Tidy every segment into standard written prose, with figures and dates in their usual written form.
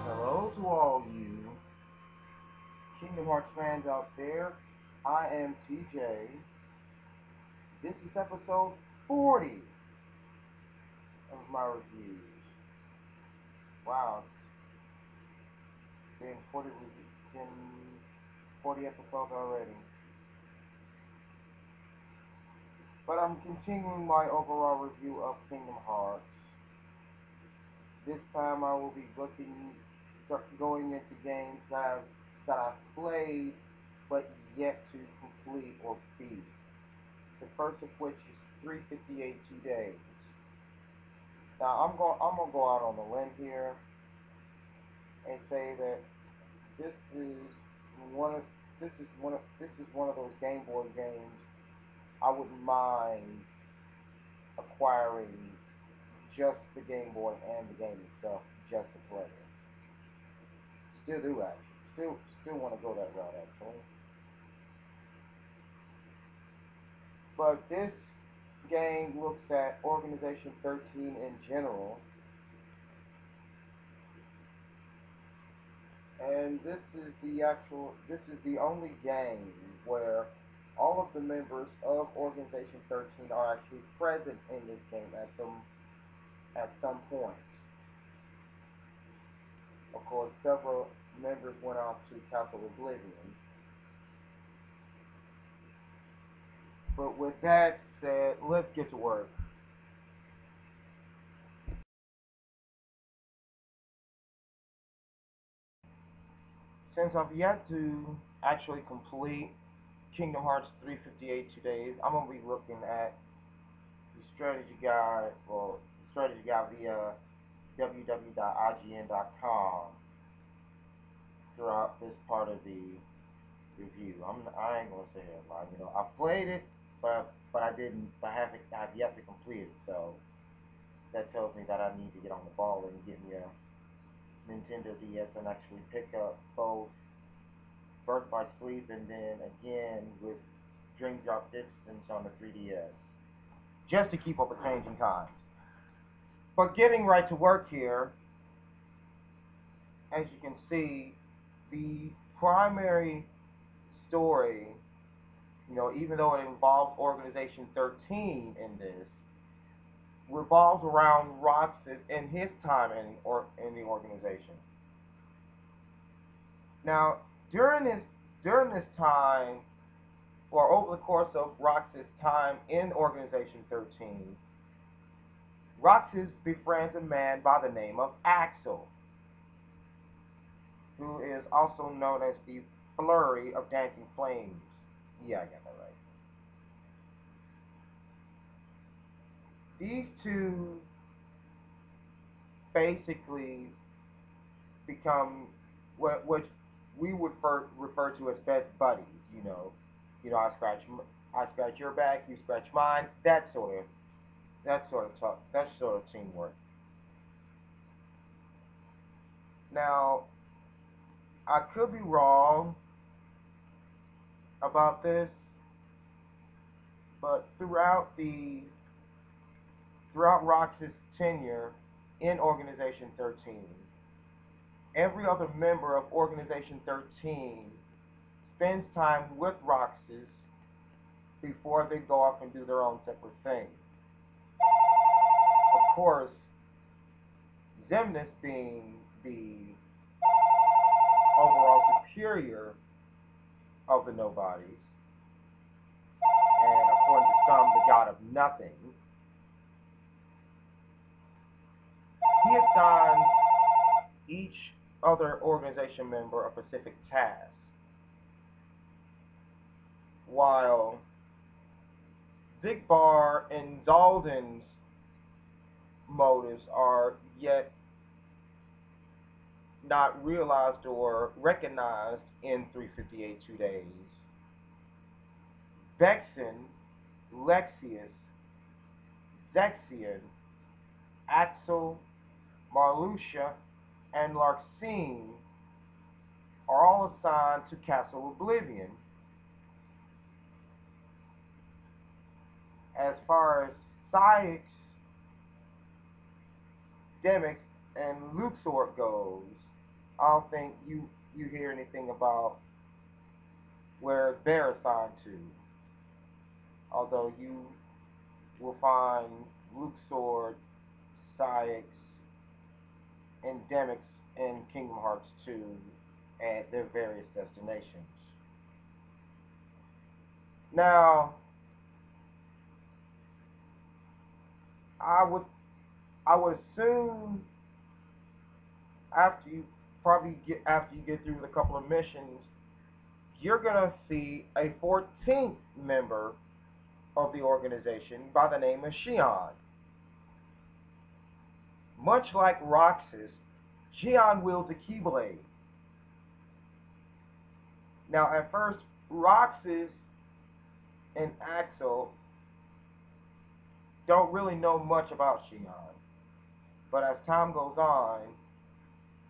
Hello to all you Kingdom Hearts fans out there. I am TJ. This is episode 40 of my reviews. Wow, it's been 40 episodes already. But I'm continuing my overall review of Kingdom Hearts. This time I will be going into games that I've played but yet to complete or beat. The first of which is 358 Days. Now I'm gonna go out on a limb here and say that this is one of this is one of those Game Boy games I wouldn't mind acquiring just the Game Boy and the game itself just to play it. Still do actually. Still want to go that route actually. But this game looks at Organization 13 in general, and this is the only game where all of the members of Organization 13 are actually present in this game at some point. Of course, several members went off to Castle Oblivion. But with that said, let's get to work. Since I've yet to actually complete Kingdom Hearts 358 Days, I'm gonna be looking at the strategy guide, or strategy guide via www.ign.com throughout this part of the review. I ain't gonna say that line. I played it, but I haven't. I've yet to complete it. So that tells me that I need to get on the ball and get me a Nintendo DS and actually pick up both Birth by Sleep and then again with Dream Drop Distance on the 3DS, just to keep up with changing times. But getting right to work here, as you can see, the primary story, even though it involves Organization 13 in this, revolves around Roxas and his time in the organization. Now, during this time, or over the course of Roxas' time in Organization 13, Roxas befriends a man by the name of Axel, who is also known as the Flurry of Dancing Flames. Yeah, I got that right. These two basically become what we would refer to as best buddies. I scratch your back, you scratch mine. That sort of teamwork. Now, I could be wrong about this, but throughout Rox's tenure in Organization 13, every other member of Organization 13 spends time with Roxas before they go off and do their own separate thing. Of course, Xemnas being the overall superior of the Nobodies, and according to some, the god of nothing, he assigns each other organization member a specific task, while Zigbar and Zaldan's motives are yet not realized or recognized in 358 2 days. Vexen, Lexius, Zexion, Axel, Marluxia, and Larxene are all assigned to Castle Oblivion. As far as Cyax, Demyx, and Luxord goes, I don't think you hear anything about where they're assigned to. Although you will find Luxord, Cyax, and Demyx in Kingdom Hearts 2 at their various destinations. Now, I would I would assume after you after you get through the couple of missions, you're gonna see a 14th member of the organization by the name of Xion. Much like Roxas, Xion wields a Keyblade. Now, at first, Roxas and Axel don't really know much about Xion, but as time goes on,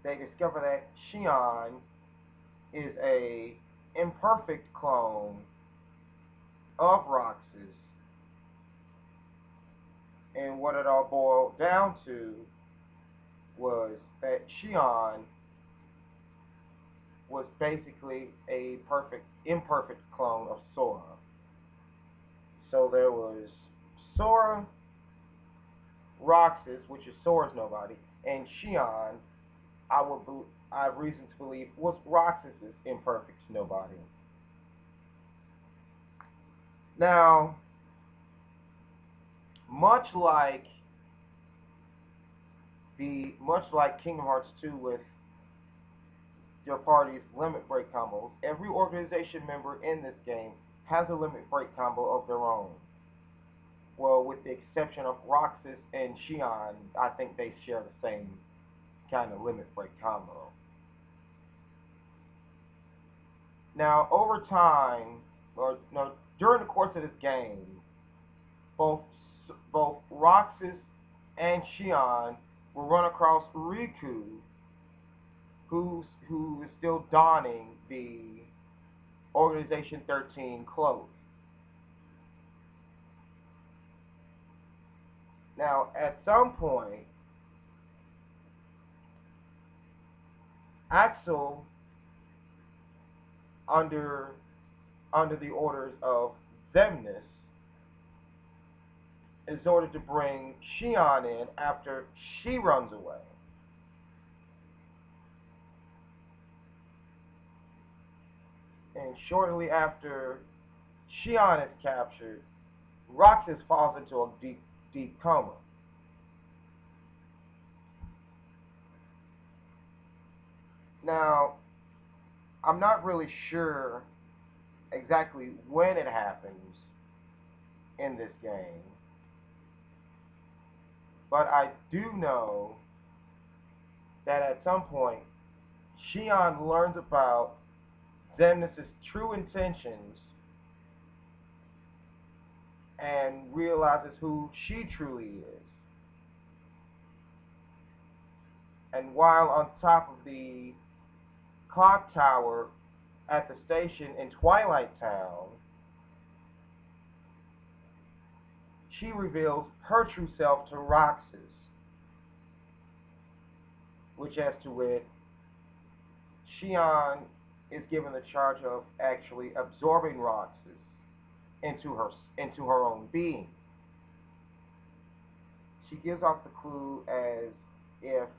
they discover that Xion is a imperfect clone of Roxas, and what it all boiled down to was that Xion was basically a imperfect clone of Sora. So there was Sora, Roxas, which is Sora's nobody, and Xion, I have reason to believe, was Roxas's imperfect nobody. Now, much like Kingdom Hearts 2 with your party's limit break combos, every organization member in this game has a limit break combo of their own. Well, with the exception of Roxas and Xion, I think they share the same kind of limit break combo. Now, over time, or no, during the course of this game, both both Roxas and Xion will run across Riku, who is still donning the Organization 13 cloak. Now, at some point, Axel, under under the orders of Xemnas, is ordered to bring Xion in after she runs away. And shortly after Xion is captured, Roxas falls into a deep coma. Now, I'm not really sure exactly when it happens in this game, but I do know that at some point, Xion learns about Xemnas' true intentions and realizes who she truly is. And while on top of the clock tower at the station in Twilight Town, she reveals her true self to Roxas, which as to it, Xion is given the charge of actually absorbing Roxas into her own being. She gives off the clue as if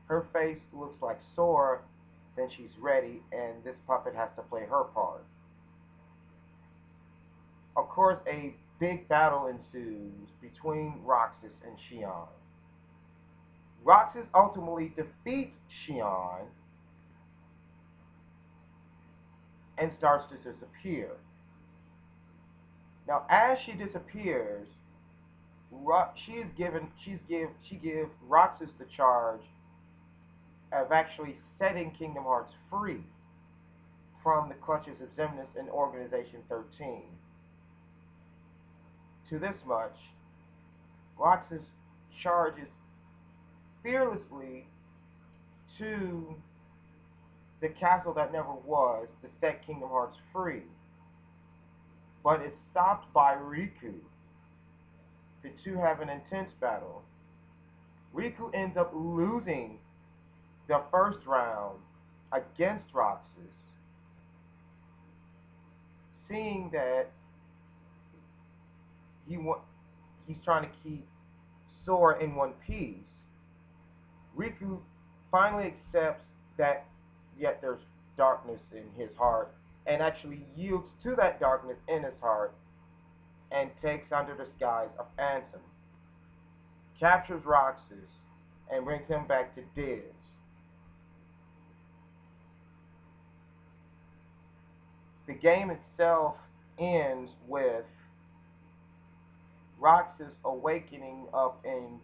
her face looks like Sora, then she's ready, and this puppet has to play her part. Of course, a big battle ensues between Roxas and Xion. Roxas ultimately defeats Xion and starts to disappear. Now, as she disappears, she gives Roxas the charge of actually setting Kingdom Hearts free from the clutches of Xemnas and Organization 13. To this much, Roxas charges fearlessly to the castle that never was to set Kingdom Hearts free, but it's stopped by Riku. The two have an intense battle. Riku ends up losing the first round against Roxas, seeing that he wa- he's trying to keep Sora in one piece. Riku finally accepts that yet there's darkness in his heart and actually yields to that darkness in his heart and takes under the guise of Ansem, captures Roxas, and brings him back to Diz. The game itself ends with Roxas awakening up in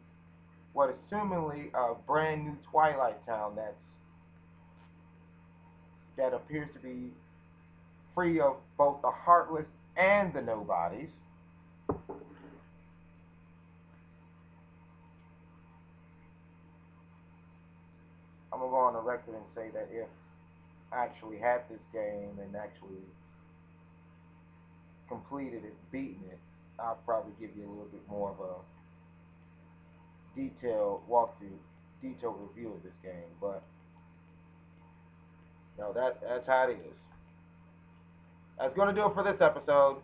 what assumingly a brand new Twilight Town that appears to be free of both the heartless and the nobodies. I'm gonna go on the record and say that if I actually had this game and actually completed it, beaten it, I'll probably give you a little bit more of a detailed walkthrough, detailed review of this game. But that's how it is. That's gonna do it for this episode.